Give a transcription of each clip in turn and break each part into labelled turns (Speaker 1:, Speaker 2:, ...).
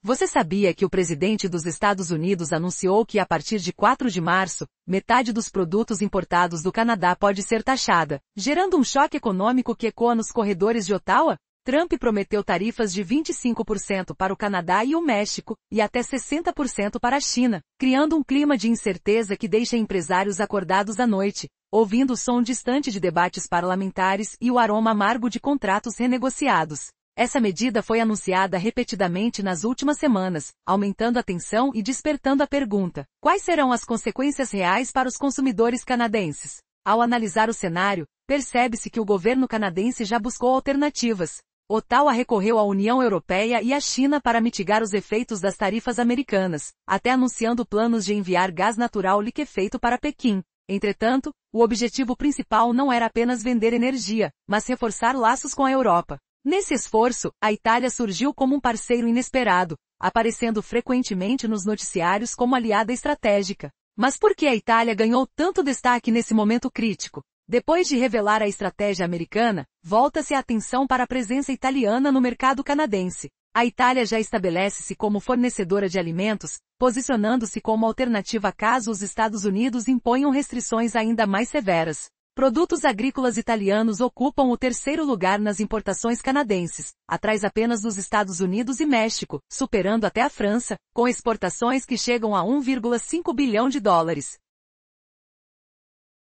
Speaker 1: Você sabia que o presidente dos Estados Unidos anunciou que a partir de 4 de março, metade dos produtos importados do Canadá pode ser taxada, gerando um choque econômico que ecoa nos corredores de Ottawa? Trump prometeu tarifas de 25% para o Canadá e o México, e até 60% para a China, criando um clima de incerteza que deixa empresários acordados à noite, ouvindo o som distante de debates parlamentares e o aroma amargo de contratos renegociados. Essa medida foi anunciada repetidamente nas últimas semanas, aumentando a tensão e despertando a pergunta: quais serão as consequências reais para os consumidores canadenses? Ao analisar o cenário, percebe-se que o governo canadense já buscou alternativas. Ottawa recorreu à União Europeia e à China para mitigar os efeitos das tarifas americanas, até anunciando planos de enviar gás natural liquefeito para Pequim. Entretanto, o objetivo principal não era apenas vender energia, mas reforçar laços com a Europa. Nesse esforço, a Itália surgiu como um parceiro inesperado, aparecendo frequentemente nos noticiários como aliada estratégica. Mas por que a Itália ganhou tanto destaque nesse momento crítico? Depois de revelar a estratégia americana, volta-se a atenção para a presença italiana no mercado canadense. A Itália já estabelece-se como fornecedora de alimentos, posicionando-se como alternativa caso os Estados Unidos imponham restrições ainda mais severas. Produtos agrícolas italianos ocupam o terceiro lugar nas importações canadenses, atrás apenas dos Estados Unidos e México, superando até a França, com exportações que chegam a 1,5 bilhão de dólares.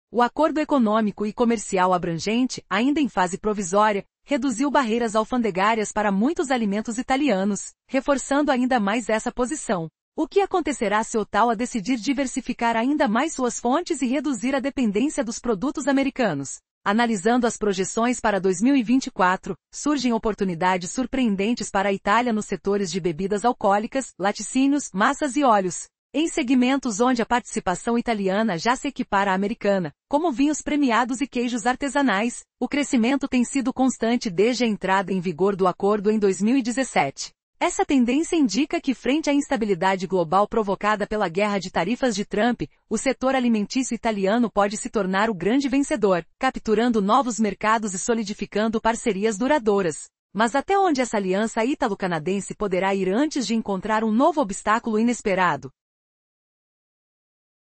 Speaker 1: O acordo econômico e comercial abrangente, ainda em fase provisória, reduziu barreiras alfandegárias para muitos alimentos italianos, reforçando ainda mais essa posição. O que acontecerá se Ottawa decidir diversificar ainda mais suas fontes e reduzir a dependência dos produtos americanos? Analisando as projeções para 2024, surgem oportunidades surpreendentes para a Itália nos setores de bebidas alcoólicas, laticínios, massas e óleos. Em segmentos onde a participação italiana já se equipara à americana, como vinhos premiados e queijos artesanais, o crescimento tem sido constante desde a entrada em vigor do acordo em 2017. Essa tendência indica que, frente à instabilidade global provocada pela guerra de tarifas de Trump, o setor alimentício italiano pode se tornar o grande vencedor, capturando novos mercados e solidificando parcerias duradouras. Mas até onde essa aliança ítalo-canadense poderá ir antes de encontrar um novo obstáculo inesperado?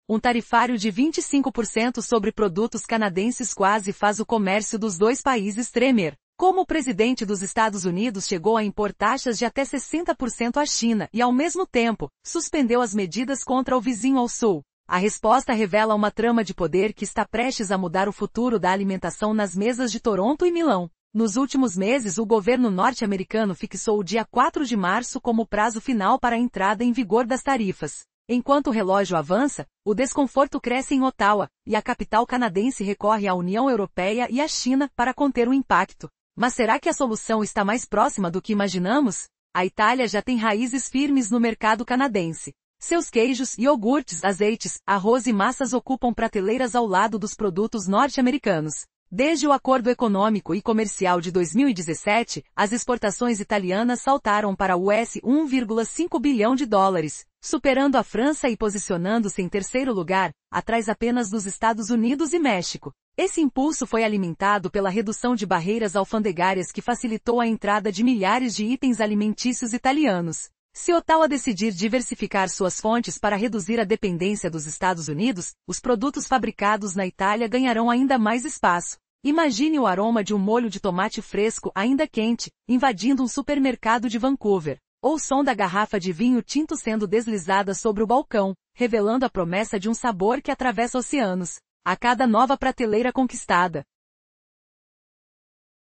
Speaker 1: Um tarifário de 25% sobre produtos canadenses quase faz o comércio dos dois países tremer. Como o presidente dos Estados Unidos chegou a impor taxas de até 60% à China e, ao mesmo tempo, suspendeu as medidas contra o vizinho ao sul? A resposta revela uma trama de poder que está prestes a mudar o futuro da alimentação nas mesas de Toronto e Milão. Nos últimos meses, o governo norte-americano fixou o dia 4 de março como prazo final para a entrada em vigor das tarifas. Enquanto o relógio avança, o desconforto cresce em Ottawa, e a capital canadense recorre à União Europeia e à China para conter o impacto. Mas será que a solução está mais próxima do que imaginamos? A Itália já tem raízes firmes no mercado canadense. Seus queijos, iogurtes, azeites, arroz e massas ocupam prateleiras ao lado dos produtos norte-americanos. Desde o acordo econômico e comercial de 2017, as exportações italianas saltaram para US 1,5 bilhão de dólares, superando a França e posicionando-se em terceiro lugar, atrás apenas dos Estados Unidos e México. Esse impulso foi alimentado pela redução de barreiras alfandegárias que facilitou a entrada de milhares de itens alimentícios italianos. Se Ottawa decidir diversificar suas fontes para reduzir a dependência dos Estados Unidos, os produtos fabricados na Itália ganharão ainda mais espaço. Imagine o aroma de um molho de tomate fresco ainda quente, invadindo um supermercado de Vancouver, ou o som da garrafa de vinho tinto sendo deslizada sobre o balcão, revelando a promessa de um sabor que atravessa oceanos. A cada nova prateleira conquistada,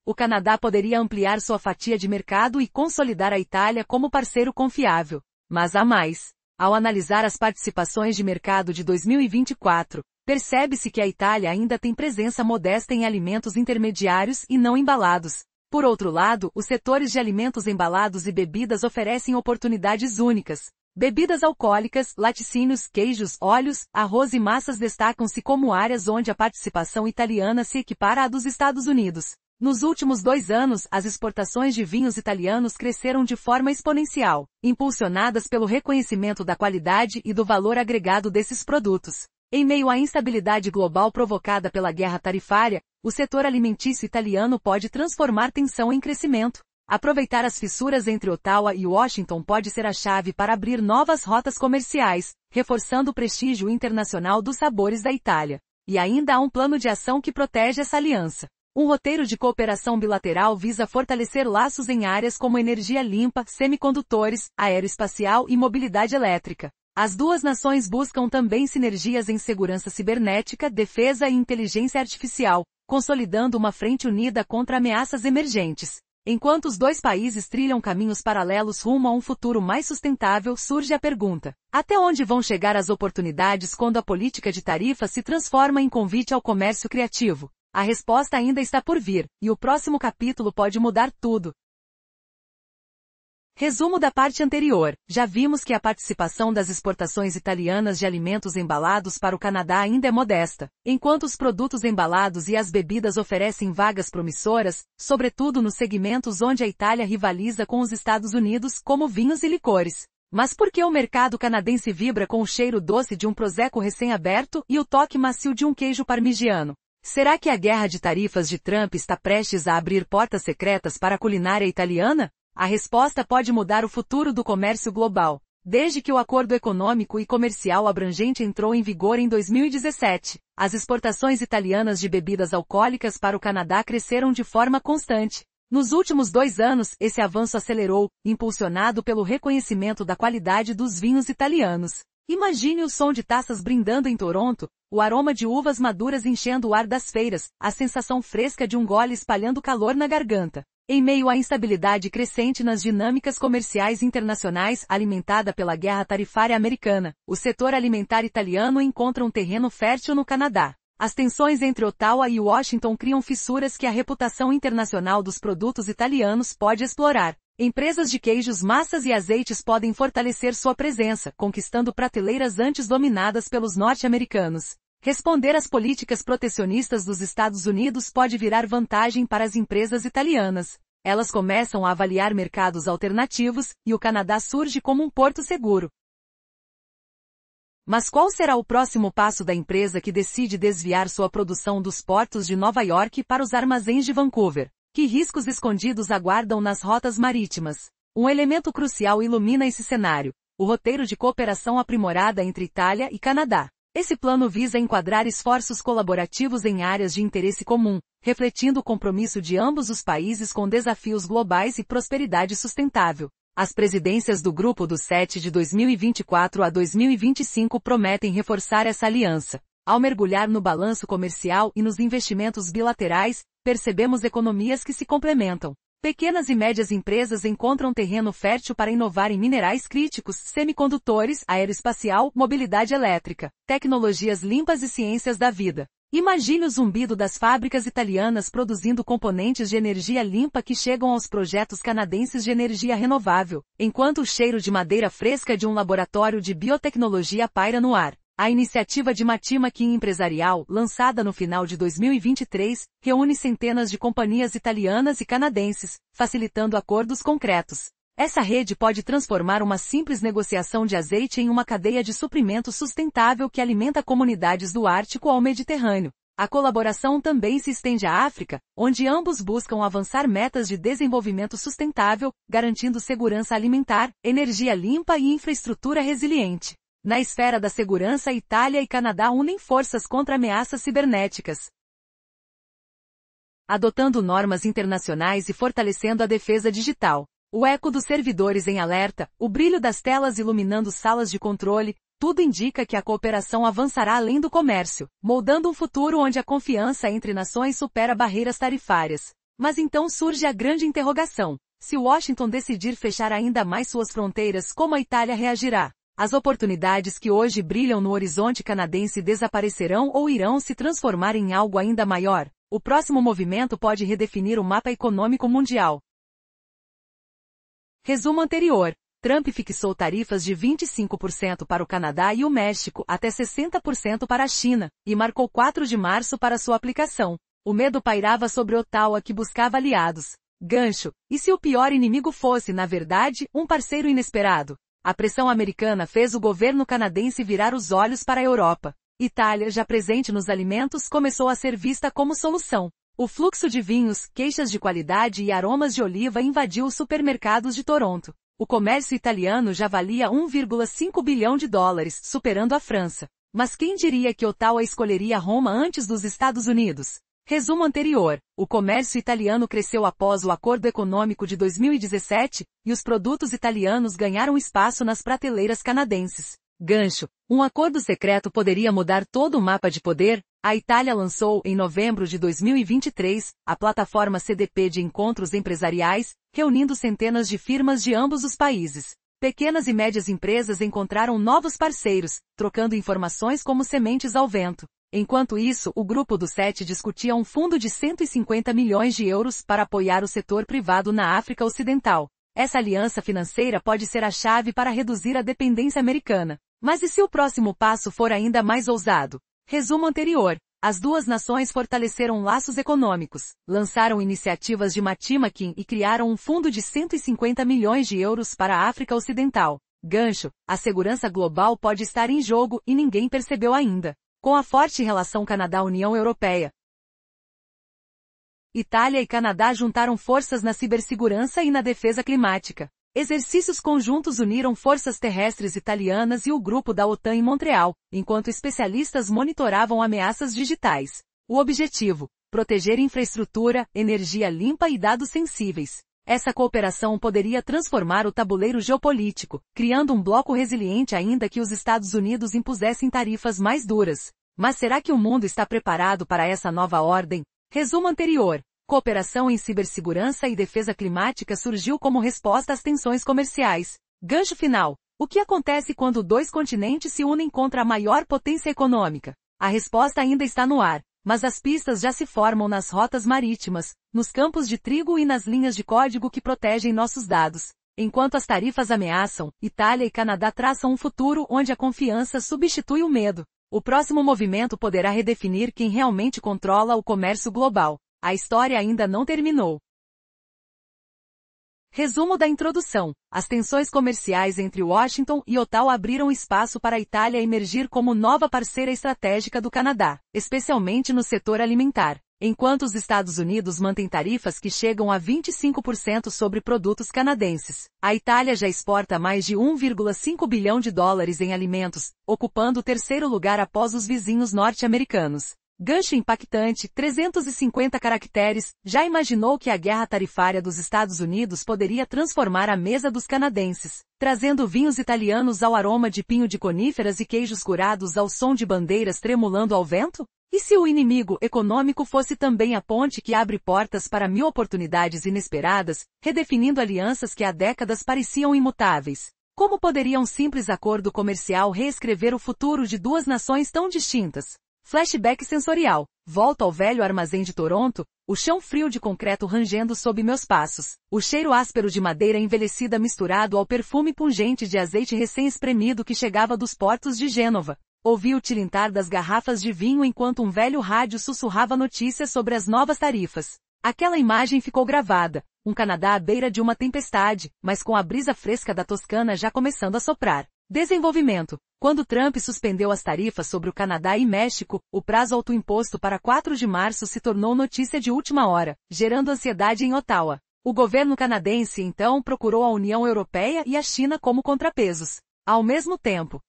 Speaker 1: o Canadá poderia ampliar sua fatia de mercado e consolidar a Itália como parceiro confiável. Mas há mais. Ao analisar as participações de mercado de 2024, percebe-se que a Itália ainda tem presença modesta em alimentos intermediários e não embalados. Por outro lado, os setores de alimentos embalados e bebidas oferecem oportunidades únicas. Bebidas alcoólicas, laticínios, queijos, óleos, arroz e massas destacam-se como áreas onde a participação italiana se equipara à dos Estados Unidos. Nos últimos 2 anos, as exportações de vinhos italianos cresceram de forma exponencial, impulsionadas pelo reconhecimento da qualidade e do valor agregado desses produtos. Em meio à instabilidade global provocada pela guerra tarifária, o setor alimentício italiano pode transformar tensão em crescimento. Aproveitar as fissuras entre Ottawa e Washington pode ser a chave para abrir novas rotas comerciais, reforçando o prestígio internacional dos sabores da Itália. E ainda há um plano de ação que protege essa aliança. Um roteiro de cooperação bilateral visa fortalecer laços em áreas como energia limpa, semicondutores, aeroespacial e mobilidade elétrica. As duas nações buscam também sinergias em segurança cibernética, defesa e inteligência artificial, consolidando uma frente unida contra ameaças emergentes. Enquanto os dois países trilham caminhos paralelos rumo a um futuro mais sustentável, surge a pergunta: até onde vão chegar as oportunidades quando a política de tarifas se transforma em convite ao comércio criativo? A resposta ainda está por vir, e o próximo capítulo pode mudar tudo. Resumo da parte anterior. Já vimos que a participação das exportações italianas de alimentos embalados para o Canadá ainda é modesta, enquanto os produtos embalados e as bebidas oferecem vagas promissoras, sobretudo nos segmentos onde a Itália rivaliza com os Estados Unidos, como vinhos e licores. Mas por que o mercado canadense vibra com o cheiro doce de um prosecco recém-aberto e o toque macio de um queijo parmigiano? Será que a guerra de tarifas de Trump está prestes a abrir portas secretas para a culinária italiana? A resposta pode mudar o futuro do comércio global. Desde que o Acordo Econômico e Comercial Abrangente entrou em vigor em 2017, as exportações italianas de bebidas alcoólicas para o Canadá cresceram de forma constante. Nos últimos 2 anos, esse avanço acelerou, impulsionado pelo reconhecimento da qualidade dos vinhos italianos. Imagine o som de taças brindando em Toronto, o aroma de uvas maduras enchendo o ar das feiras, a sensação fresca de um gole espalhando calor na garganta. Em meio à instabilidade crescente nas dinâmicas comerciais internacionais alimentada pela guerra tarifária americana, o setor alimentar italiano encontra um terreno fértil no Canadá. As tensões entre Ottawa e Washington criam fissuras que a reputação internacional dos produtos italianos pode explorar. Empresas de queijos, massas e azeites podem fortalecer sua presença, conquistando prateleiras antes dominadas pelos norte-americanos. Responder às políticas protecionistas dos Estados Unidos pode virar vantagem para as empresas italianas. Elas começam a avaliar mercados alternativos, e o Canadá surge como um porto seguro. Mas qual será o próximo passo da empresa que decide desviar sua produção dos portos de Nova York para os armazéns de Vancouver? Que riscos escondidos aguardam nas rotas marítimas? Um elemento crucial ilumina esse cenário: o roteiro de cooperação aprimorada entre Itália e Canadá. Esse plano visa enquadrar esforços colaborativos em áreas de interesse comum, refletindo o compromisso de ambos os países com desafios globais e prosperidade sustentável. As presidências do Grupo dos 7 de 2024 a 2025 prometem reforçar essa aliança. Ao mergulhar no balanço comercial e nos investimentos bilaterais, percebemos economias que se complementam. Pequenas e médias empresas encontram terreno fértil para inovar em minerais críticos, semicondutores, aeroespacial, mobilidade elétrica, tecnologias limpas e ciências da vida. Imagine o zumbido das fábricas italianas produzindo componentes de energia limpa que chegam aos projetos canadenses de energia renovável, enquanto o cheiro de madeira fresca de um laboratório de biotecnologia paira no ar. A iniciativa de Matchmaking Empresarial, lançada no final de 2023, reúne centenas de companhias italianas e canadenses, facilitando acordos concretos. Essa rede pode transformar uma simples negociação de azeite em uma cadeia de suprimento sustentável que alimenta comunidades do Ártico ao Mediterrâneo. A colaboração também se estende à África, onde ambos buscam avançar metas de desenvolvimento sustentável, garantindo segurança alimentar, energia limpa e infraestrutura resiliente. Na esfera da segurança, Itália e Canadá unem forças contra ameaças cibernéticas, adotando normas internacionais e fortalecendo a defesa digital. O eco dos servidores em alerta, o brilho das telas iluminando salas de controle, tudo indica que a cooperação avançará além do comércio, moldando um futuro onde a confiança entre nações supera barreiras tarifárias. Mas então surge a grande interrogação: se Washington decidir fechar ainda mais suas fronteiras, como a Itália reagirá? As oportunidades que hoje brilham no horizonte canadense desaparecerão ou irão se transformar em algo ainda maior? O próximo movimento pode redefinir o mapa econômico mundial. Resumo anterior. Trump fixou tarifas de 25% para o Canadá e o México, até 60% para a China, e marcou 4 de março para sua aplicação. O medo pairava sobre Ottawa, que buscava aliados. Gancho. E se o pior inimigo fosse, na verdade, um parceiro inesperado? A pressão americana fez o governo canadense virar os olhos para a Europa. Itália, já presente nos alimentos, começou a ser vista como solução. O fluxo de vinhos, queixas de qualidade e aromas de oliva invadiu os supermercados de Toronto. O comércio italiano já valia 1,5 bilhão de dólares, superando a França. Mas quem diria que Ottawa escolheria Roma antes dos Estados Unidos? Resumo anterior. O comércio italiano cresceu após o Acordo Econômico de 2017, e os produtos italianos ganharam espaço nas prateleiras canadenses. Gancho. Um acordo secreto poderia mudar todo o mapa de poder? A Itália lançou, em novembro de 2023, a plataforma CDP de encontros empresariais, reunindo centenas de firmas de ambos os países. Pequenas e médias empresas encontraram novos parceiros, trocando informações como sementes ao vento. Enquanto isso, o Grupo do Sete discutia um fundo de 150 milhões de euros para apoiar o setor privado na África Ocidental. Essa aliança financeira pode ser a chave para reduzir a dependência americana. Mas e se o próximo passo for ainda mais ousado? Resumo anterior. As duas nações fortaleceram laços econômicos, lançaram iniciativas de matchmaking e criaram um fundo de 150 milhões de euros para a África Ocidental. Gancho. A segurança global pode estar em jogo e ninguém percebeu ainda. Com a forte relação Canadá-União Europeia, Itália e Canadá juntaram forças na cibersegurança e na defesa climática. Exercícios conjuntos uniram forças terrestres italianas e o grupo da OTAN em Montreal, enquanto especialistas monitoravam ameaças digitais. O objetivo: proteger infraestrutura, energia limpa e dados sensíveis. Essa cooperação poderia transformar o tabuleiro geopolítico, criando um bloco resiliente ainda que os Estados Unidos impusessem tarifas mais duras. Mas será que o mundo está preparado para essa nova ordem? Resumo anterior. Cooperação em cibersegurança e defesa climática surgiu como resposta às tensões comerciais. Gancho final. O que acontece quando dois continentes se unem contra a maior potência econômica? A resposta ainda está no ar. Mas as pistas já se formam nas rotas marítimas, nos campos de trigo e nas linhas de código que protegem nossos dados. Enquanto as tarifas ameaçam, Itália e Canadá traçam um futuro onde a confiança substitui o medo. O próximo movimento poderá redefinir quem realmente controla o comércio global. A história ainda não terminou. Resumo da introdução. As tensões comerciais entre Washington e Ottawa abriram espaço para a Itália emergir como nova parceira estratégica do Canadá, especialmente no setor alimentar. Enquanto os Estados Unidos mantêm tarifas que chegam a 25% sobre produtos canadenses, a Itália já exporta mais de 1,5 bilhão de dólares em alimentos, ocupando o terceiro lugar após os vizinhos norte-americanos. Gancho impactante, 350 caracteres. Já imaginou que a guerra tarifária dos Estados Unidos poderia transformar a mesa dos canadenses, trazendo vinhos italianos ao aroma de pinho de coníferas e queijos curados ao som de bandeiras tremulando ao vento? E se o inimigo econômico fosse também a ponte que abre portas para 1000 oportunidades inesperadas, redefinindo alianças que há décadas pareciam imutáveis? Como poderia um simples acordo comercial reescrever o futuro de duas nações tão distintas? Flashback sensorial. Volto ao velho armazém de Toronto, o chão frio de concreto rangendo sob meus passos, o cheiro áspero de madeira envelhecida misturado ao perfume pungente de azeite recém-espremido que chegava dos portos de Gênova. Ouvi o tilintar das garrafas de vinho enquanto um velho rádio sussurrava notícias sobre as novas tarifas. Aquela imagem ficou gravada, um Canadá à beira de uma tempestade, mas com a brisa fresca da Toscana já começando a soprar. Desenvolvimento. Quando Trump suspendeu as tarifas sobre o Canadá e México, o prazo autoimposto para 4 de março se tornou notícia de última hora, gerando ansiedade em Ottawa. O governo canadense então procurou a União Europeia e a China como contrapesos. Ao mesmo tempo,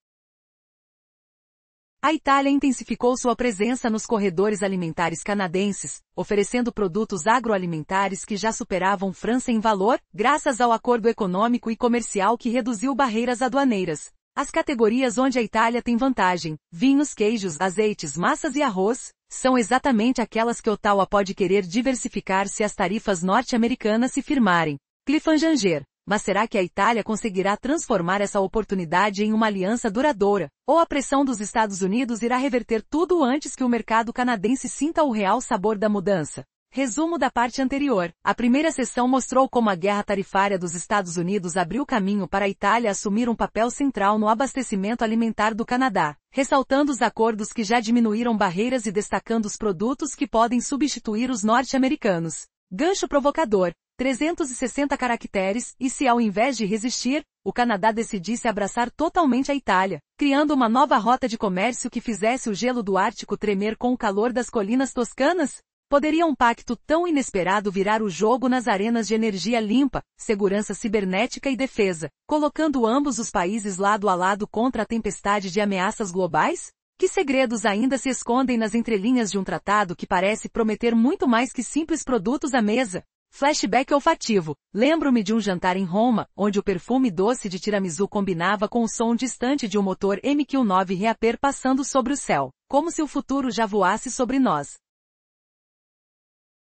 Speaker 1: a Itália intensificou sua presença nos corredores alimentares canadenses, oferecendo produtos agroalimentares que já superavam França em valor, graças ao acordo econômico e comercial que reduziu barreiras aduaneiras. As categorias onde a Itália tem vantagem, vinhos, queijos, azeites, massas e arroz, são exatamente aquelas que Ottawa pode querer diversificar se as tarifas norte-americanas se firmarem. Cliffhanger. Mas será que a Itália conseguirá transformar essa oportunidade em uma aliança duradoura? Ou a pressão dos Estados Unidos irá reverter tudo antes que o mercado canadense sinta o real sabor da mudança? Resumo da parte anterior. A primeira sessão mostrou como a guerra tarifária dos Estados Unidos abriu caminho para a Itália assumir um papel central no abastecimento alimentar do Canadá, ressaltando os acordos que já diminuíram barreiras e destacando os produtos que podem substituir os norte-americanos. Gancho provocador. 360 caracteres, e se ao invés de resistir, o Canadá decidisse abraçar totalmente a Itália, criando uma nova rota de comércio que fizesse o gelo do Ártico tremer com o calor das colinas toscanas? Poderia um pacto tão inesperado virar o jogo nas arenas de energia limpa, segurança cibernética e defesa, colocando ambos os países lado a lado contra a tempestade de ameaças globais? Que segredos ainda se escondem nas entrelinhas de um tratado que parece prometer muito mais que simples produtos à mesa? Flashback olfativo. Lembro-me de um jantar em Roma, onde o perfume doce de tiramisu combinava com o som distante de um motor MQ-9 Reaper passando sobre o céu, como se o futuro já voasse sobre nós.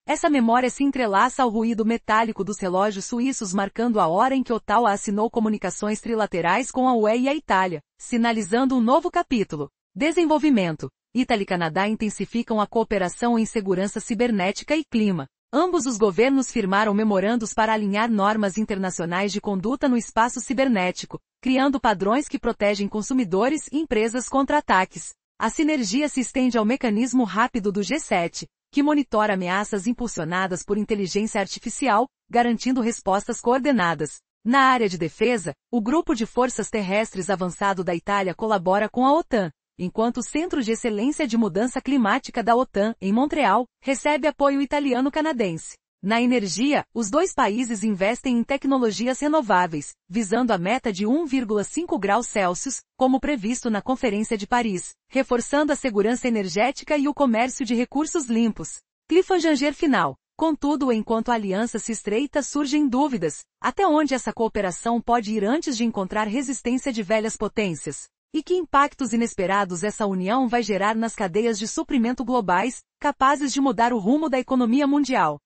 Speaker 1: Essa memória se entrelaça ao ruído metálico dos relógios suíços marcando a hora em que Ottawa assinou comunicações trilaterais com a UE e a Itália, sinalizando um novo capítulo. Desenvolvimento. Itália e Canadá intensificam a cooperação em segurança cibernética e clima. Ambos os governos firmaram memorandos para alinhar normas internacionais de conduta no espaço cibernético, criando padrões que protegem consumidores e empresas contra ataques. A sinergia se estende ao mecanismo rápido do G7, que monitora ameaças impulsionadas por inteligência artificial, garantindo respostas coordenadas. Na área de defesa, o Grupo de Forças Terrestres Avançado da Itália colabora com a OTAN, enquanto o Centro de Excelência de Mudança Climática da OTAN, em Montreal, recebe apoio italiano-canadense. Na energia, os dois países investem em tecnologias renováveis, visando a meta de 1,5 graus Celsius, como previsto na Conferência de Paris, reforçando a segurança energética e o comércio de recursos limpos. Cliffhanger final. Contudo, enquanto a aliança se estreita, surgem dúvidas. Até onde essa cooperação pode ir antes de encontrar resistência de velhas potências? E que impactos inesperados essa união vai gerar nas cadeias de suprimento globais, capazes de mudar o rumo da economia mundial?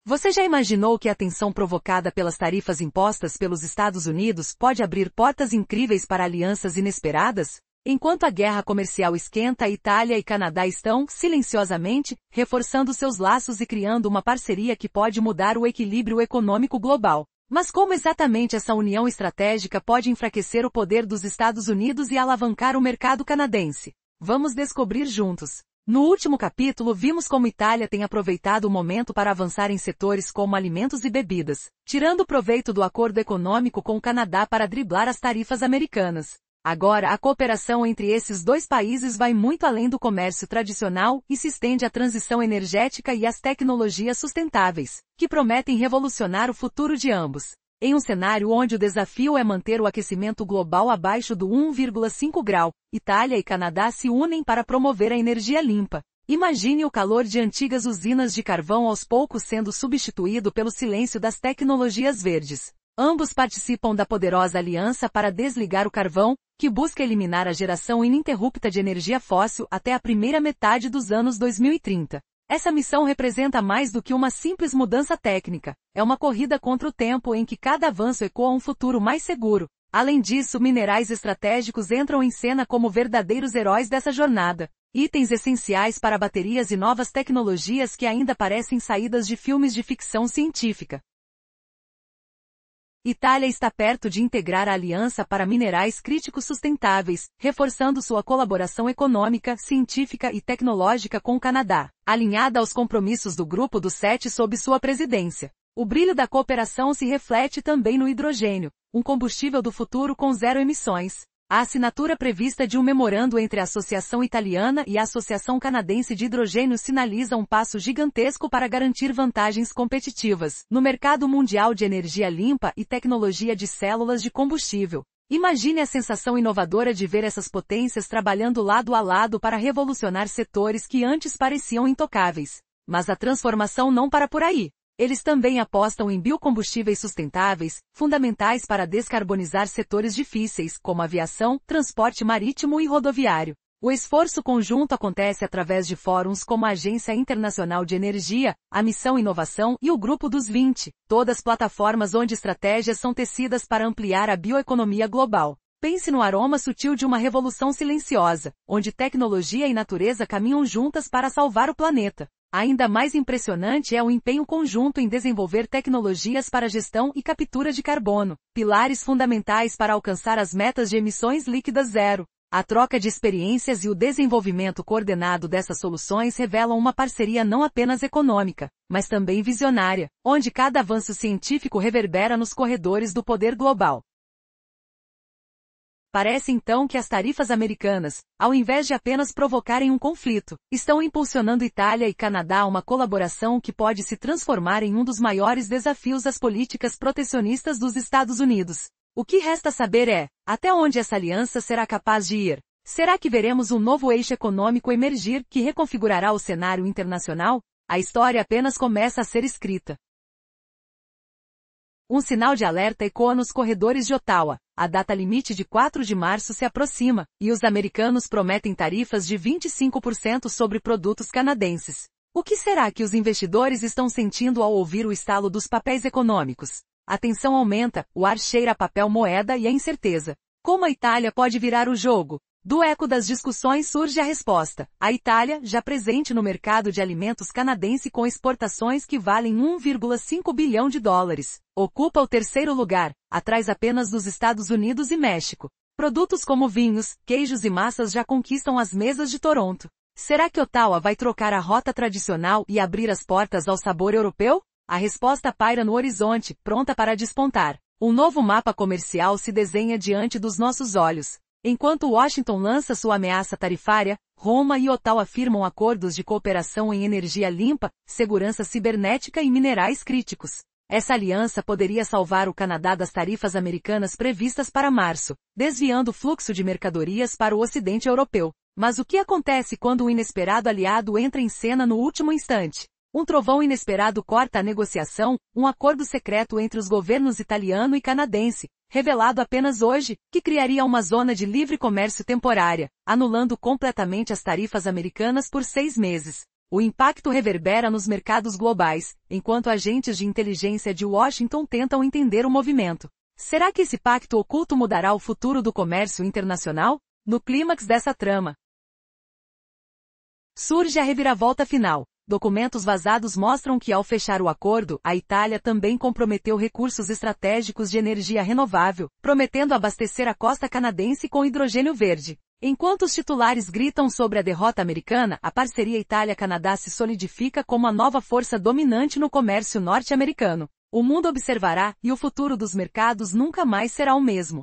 Speaker 1: Você já imaginou que a tensão provocada pelas tarifas impostas pelos Estados Unidos pode abrir portas incríveis para alianças inesperadas? Enquanto a guerra comercial esquenta, Itália e Canadá estão, silenciosamente, reforçando seus laços e criando uma parceria que pode mudar o equilíbrio econômico global. Mas como exatamente essa união estratégica pode enfraquecer o poder dos Estados Unidos e alavancar o mercado canadense? Vamos descobrir juntos. No último capítulo vimos como Itália tem aproveitado o momento para avançar em setores como alimentos e bebidas, tirando proveito do acordo econômico com o Canadá para driblar as tarifas americanas. Agora, a cooperação entre esses dois países vai muito além do comércio tradicional e se estende à transição energética e às tecnologias sustentáveis, que prometem revolucionar o futuro de ambos. Em um cenário onde o desafio é manter o aquecimento global abaixo do 1,5 grau, Itália e Canadá se unem para promover a energia limpa. Imagine o calor de antigas usinas de carvão aos poucos sendo substituído pelo silêncio das tecnologias verdes. Ambos participam da poderosa aliança para desligar o carvão, que busca eliminar a geração ininterrupta de energia fóssil até a primeira metade dos anos 2030. Essa missão representa mais do que uma simples mudança técnica. É uma corrida contra o tempo em que cada avanço ecoa um futuro mais seguro. Além disso, minerais estratégicos entram em cena como verdadeiros heróis dessa jornada. Itens essenciais para baterias e novas tecnologias que ainda parecem saídas de filmes de ficção científica. Itália está perto de integrar a Aliança para Minerais Críticos Sustentáveis, reforçando sua colaboração econômica, científica e tecnológica com o Canadá, alinhada aos compromissos do Grupo dos Sete sob sua presidência. O brilho da cooperação se reflete também no hidrogênio, um combustível do futuro com zero emissões. A assinatura prevista de um memorando entre a Associação Italiana e a Associação Canadense de Hidrogênio sinaliza um passo gigantesco para garantir vantagens competitivas no mercado mundial de energia limpa e tecnologia de células de combustível. Imagine a sensação inovadora de ver essas potências trabalhando lado a lado para revolucionar setores que antes pareciam intocáveis. Mas a transformação não para por aí. Eles também apostam em biocombustíveis sustentáveis, fundamentais para descarbonizar setores difíceis, como aviação, transporte marítimo e rodoviário. O esforço conjunto acontece através de fóruns como a Agência Internacional de Energia, a Missão Inovação e o Grupo dos 20, todas plataformas onde estratégias são tecidas para ampliar a bioeconomia global. Pense no aroma sutil de uma revolução silenciosa, onde tecnologia e natureza caminham juntas para salvar o planeta. Ainda mais impressionante é o empenho conjunto em desenvolver tecnologias para gestão e captura de carbono, pilares fundamentais para alcançar as metas de emissões líquidas zero. A troca de experiências e o desenvolvimento coordenado dessas soluções revelam uma parceria não apenas econômica, mas também visionária, onde cada avanço científico reverbera nos corredores do poder global. Parece então que as tarifas americanas, ao invés de apenas provocarem um conflito, estão impulsionando Itália e Canadá a uma colaboração que pode se transformar em um dos maiores desafios das políticas protecionistas dos Estados Unidos. O que resta saber é, até onde essa aliança será capaz de ir? Será que veremos um novo eixo econômico emergir que reconfigurará o cenário internacional? A história apenas começa a ser escrita. Um sinal de alerta ecoa nos corredores de Ottawa. A data limite de 4 de março se aproxima, e os americanos prometem tarifas de 25% sobre produtos canadenses. O que será que os investidores estão sentindo ao ouvir o estalo dos papéis econômicos? A tensão aumenta, o ar cheira a papel moeda e a incerteza. Como a Itália pode virar o jogo? Do eco das discussões surge a resposta. A Itália, já presente no mercado de alimentos canadense com exportações que valem 1,5 bilhão de dólares, ocupa o terceiro lugar, atrás apenas dos Estados Unidos e México. Produtos como vinhos, queijos e massas já conquistam as mesas de Toronto. Será que Ottawa vai trocar a rota tradicional e abrir as portas ao sabor europeu? A resposta paira no horizonte, pronta para despontar. Um novo mapa comercial se desenha diante dos nossos olhos. Enquanto Washington lança sua ameaça tarifária, Roma e Ottawa firmam acordos de cooperação em energia limpa, segurança cibernética e minerais críticos. Essa aliança poderia salvar o Canadá das tarifas americanas previstas para março, desviando o fluxo de mercadorias para o ocidente europeu. Mas o que acontece quando um inesperado aliado entra em cena no último instante? Um trovão inesperado corta a negociação, um acordo secreto entre os governos italiano e canadense, revelado apenas hoje, que criaria uma zona de livre comércio temporária, anulando completamente as tarifas americanas por 6 meses. O impacto reverbera nos mercados globais, enquanto agentes de inteligência de Washington tentam entender o movimento. Será que esse pacto oculto mudará o futuro do comércio internacional? No clímax dessa trama, surge a reviravolta final. Documentos vazados mostram que ao fechar o acordo, a Itália também comprometeu recursos estratégicos de energia renovável, prometendo abastecer a costa canadense com hidrogênio verde. Enquanto os titulares gritam sobre a derrota americana, a parceria Itália-Canadá se solidifica como a nova força dominante no comércio norte-americano. O mundo observará, e o futuro dos mercados nunca mais será o mesmo.